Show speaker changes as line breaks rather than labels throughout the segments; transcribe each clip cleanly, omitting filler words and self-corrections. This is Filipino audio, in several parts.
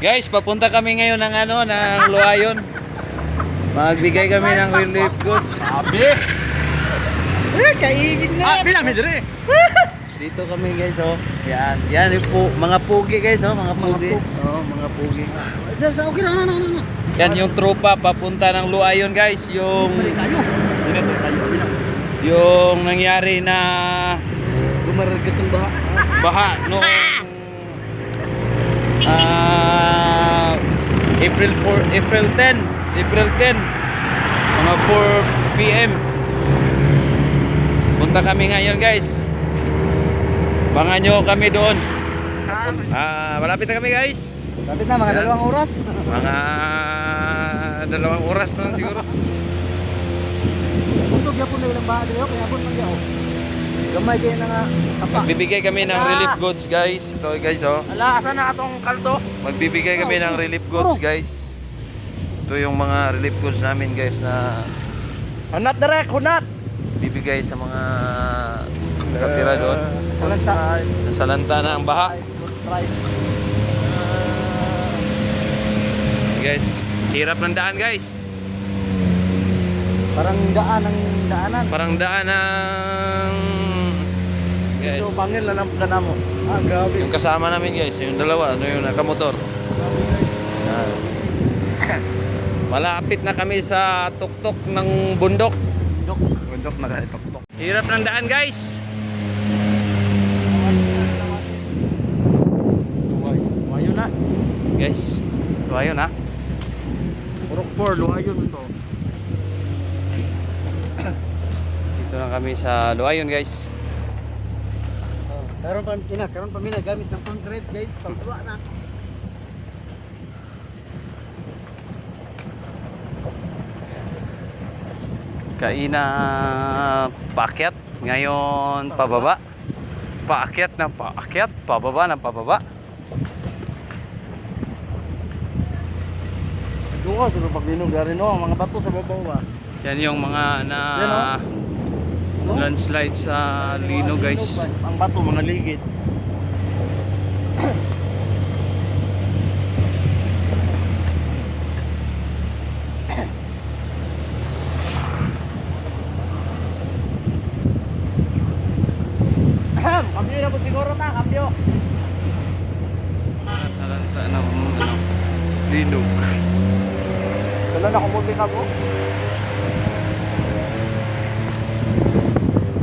Guys, papunta kami ngayon ng ng Luayon. Magbigay kami ng relief goods.
Sabi.
Kaigin na.
Pinami dire.
Dito kami guys, oh. Yan, yan yung mga pugi guys, oh, mga pugi. Oh, mga pugi.
Okay na.
Yan yung tropa papunta ng Luayon guys, yung nangyari na
Gumaragas ang baha.
baha noong April 10 mga 4 PM. Punta kami ngayon guys. Bangan nyo kami doon. Malapit na kami guys.
Lapit na, mga 2 oras.
Mga 2 oras na siguro.
Puntog yapon na ilang baha dito, kaya yapon man yaw. Gamay kayo na nga.
Magbibigay kami ng relief goods guys. Ito guys, oh.
Ala, asa na atong kalso?
Magbibigay kami ng relief goods guys. Ito yung mga relief goods namin guys na
Hunat direct, hunat.
bibigay sa mga nakatira doon.
Salanta.
Nasalanta na ang baha. Guys, hirap ng daan guys.
Parang daan ang daanan.
Parang daan ng guys.
Ito bangil na ng mo. Grabe.
Yung kasama namin guys, yung dalawa, yung nakamotor. Malapit na kami sa tuktok ng bundok.
Bundok na kaya tok.
Hirap ng daan guys.
Luwayo na.
Guys, luwayo na.
Purok 4, luwayo to.
Dito na kami sa Luayon guys.
Karon pa mina gamit ng front drive guys, pagtuwa na.
Kaina paakyat, ngayon pababa. Paakyat na paakyat, pababa na pababa.
Duwa sa paglinog garin no, ang mga bato sa babaw ba.
Yan yung mga landslide sa Lino guys.
Ang bato mga ligid. Kambyo na po siguro ta, kambyo.
Sa lanta ng Linog.
Wala na kumuti ka po.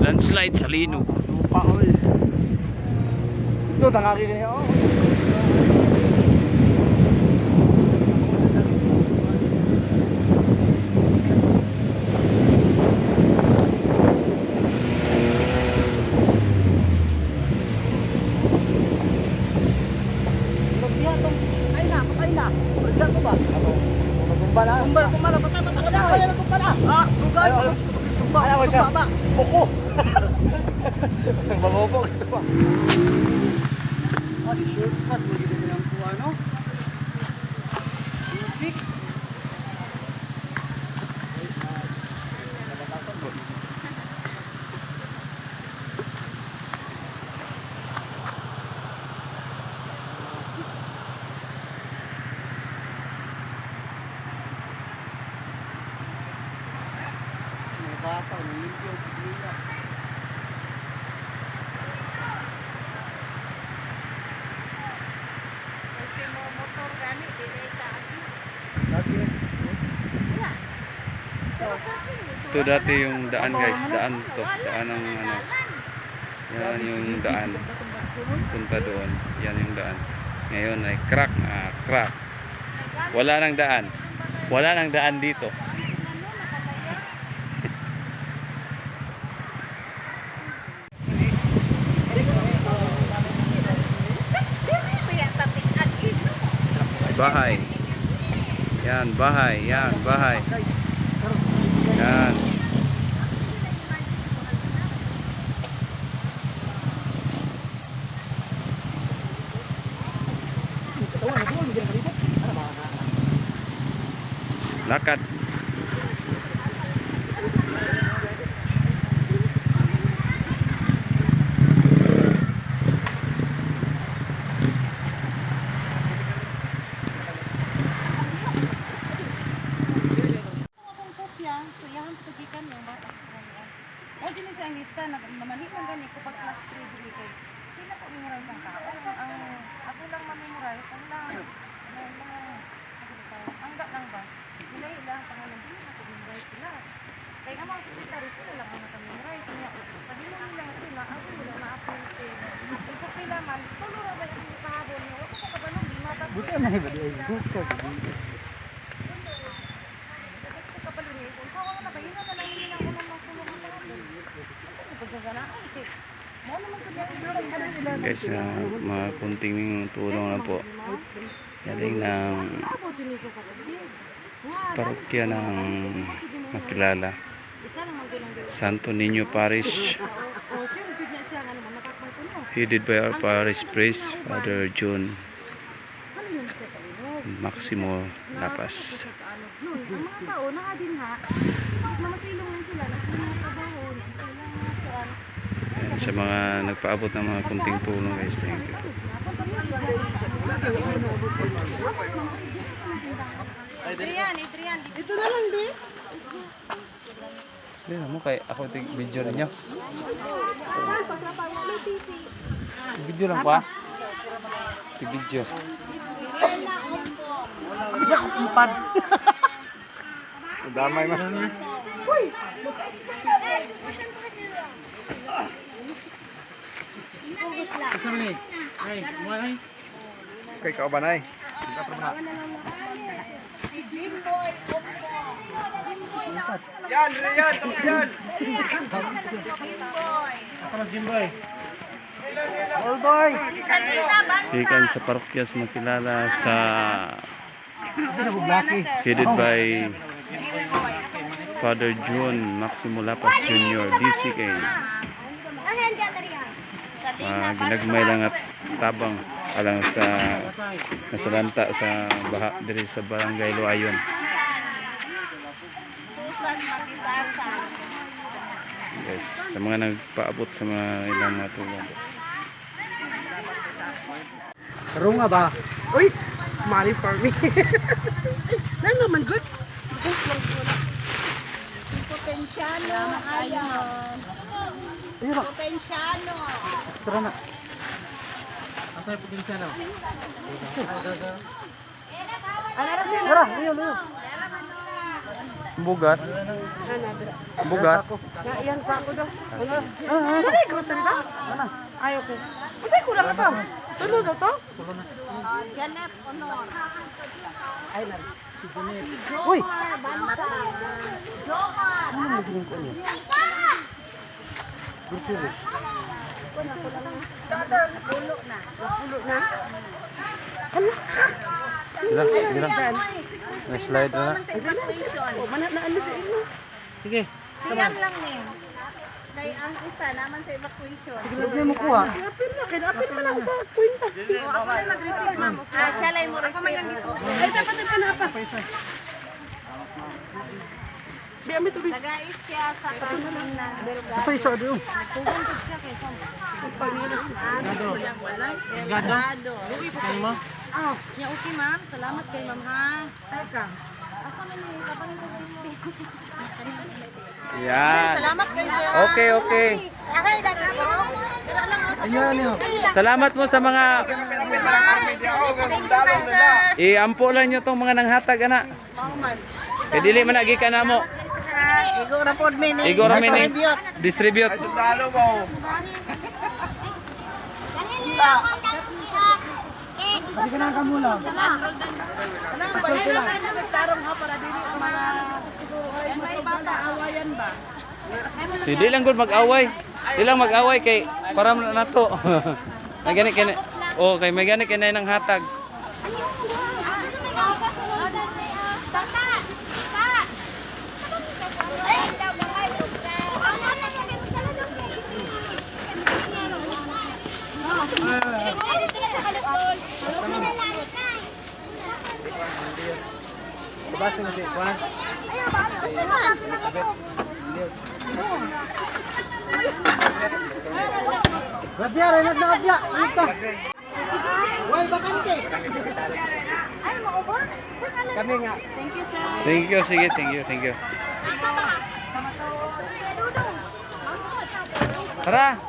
Landslide sa Linog.
Lupa ko eh. Ito, tangaki kaya ako. Patay na. Wala ko ba? Kumba na. Kumba na. Patay na. Kumba na. Sugal. Sumba ba? Buko. Babobok ito pa. Di shortcut. Hindi ko lang po ano. Sipik. Bata, nilimpyo, bigla.
Kasi mo motor gani, dili ka agi.
Lagi.
Wala.
Ito dati yung daan guys, daan to, daan ng yan yung daan punta doon, yan yung daan. Ngayon ay crack na crack. Wala nang daan dito. Bahay. Yan, bahay. Yan, bahay. Yan. Lakad.
Bukan na iba di bukan.
Guys, mga kunting tulong lang po. Galing ng parokya ng Makilala, Santo Niño Parish, headed by our parish priest, Father John Maximo Lapas.
Ang mga tao na din ha, namasilong lang sila, nagtrabaho,
Ayan, sa mga nagpaabot ng mga kunting tulong guys, thank you po.
Adrian, ito na lang din.
Ayan mo kay ako ito video ninyo. Video lang pa. Video.
Hindi ako kumpad. Damay man. Kay kaubanay. Yan, yan, yan. Asal Jimboy. Old boy.
Ikan sa parokyas Makilala sa headed by Father John Maximo Lapas Jr. DCK. Ginagmay lang at tabang alang sa nasalanta sa baha diri sa barangay Luayon. Guys, sa mga nagpaabot sa mga ilang mga tulong.
Karo nga ba? Uy, money for me. Nan naman good.
Potensyano, ayaw.
Ayun ba?
Potensyano.
Extra na. Asa yung potensyal na? Tara, liyo, liyo.
Bugas. Bugas.
Yan sa ako daw. Dali, grocery ba? Ayaw ko. Masay ko lang ito. Tulo daw to?
Janet Honor.
Ay, na. Si Janet. Uy!
Bansa. Jokan.
Ano mo naging ko niya? Grocery.
Pulo na.
Pulo na?
Bilang. Na-slide na.
Sa evacuation.
Oh, manat na ano din mo. Sige.
Siyam lang nin. Kaya ang isa naman sa evacuation.
Sige, lagyan mo kuha. Apil na, kinapil mo lang sa kwenta.
Ako rin nag-receive, ma'am. Siya lang mo receive. Ako may lang dito.
Ay, dapat na pa. Biya mi tubig.
Nagais siya sa casting ng Delgado.
Apa iso doon?
Pupunta siya kay Sam. Delgado.
Ano mo?
Ah, ya okay ma'am. Salamat kay ma'am ha.
Teka.
Asa man ni kapag
Yan.
Salamat kay sir.
Okay, okay.
Okay, dati ako.
Ayan yun.
Salamat mo sa mga
Thank you kay sir.
iampulan nyo tong mga nanghatag ana. Kay dili man agi ka na mo.
Igo na po mini.
Igo ra mini. Distribute.
Sundalo mo. Kasi ka na kamula. Pasok sila.
Tarong ha para dili ang mga may bata awayan ba?
Hindi lang gud mag-away. Di lang mag-away kay para na to. May gani kay kay may gani kay nang hatag.
Basta na si Juan. Radya, renat na radya. Ito. Why bakante?
Ay, maubos?
Kami nga.
Thank you sir.
Thank you, sige, thank you, thank you. Tara.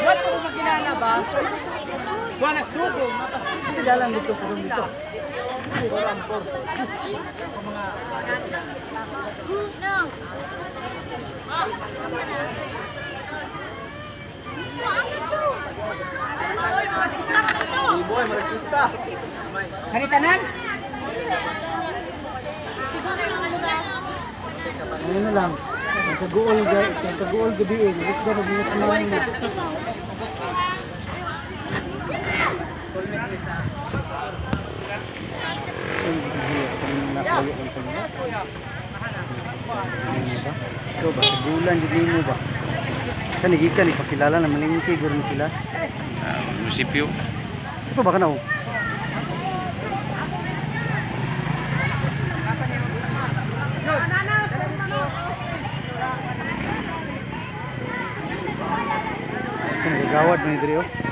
What ko magkilala ba? Buwanas dugo. Kasi dalang dito sa room dito.
No.
Kanitanan? Ano na lang. Kaguol gabi eh. Let's go na lang. Ikaw ba? Sa bulan, hindi mo ba? Kanigikan, ipakilala na malingki, gano'n sila.
Munisipyo.
Ito ba ka na oh? Nagagawad mo yung diri oh.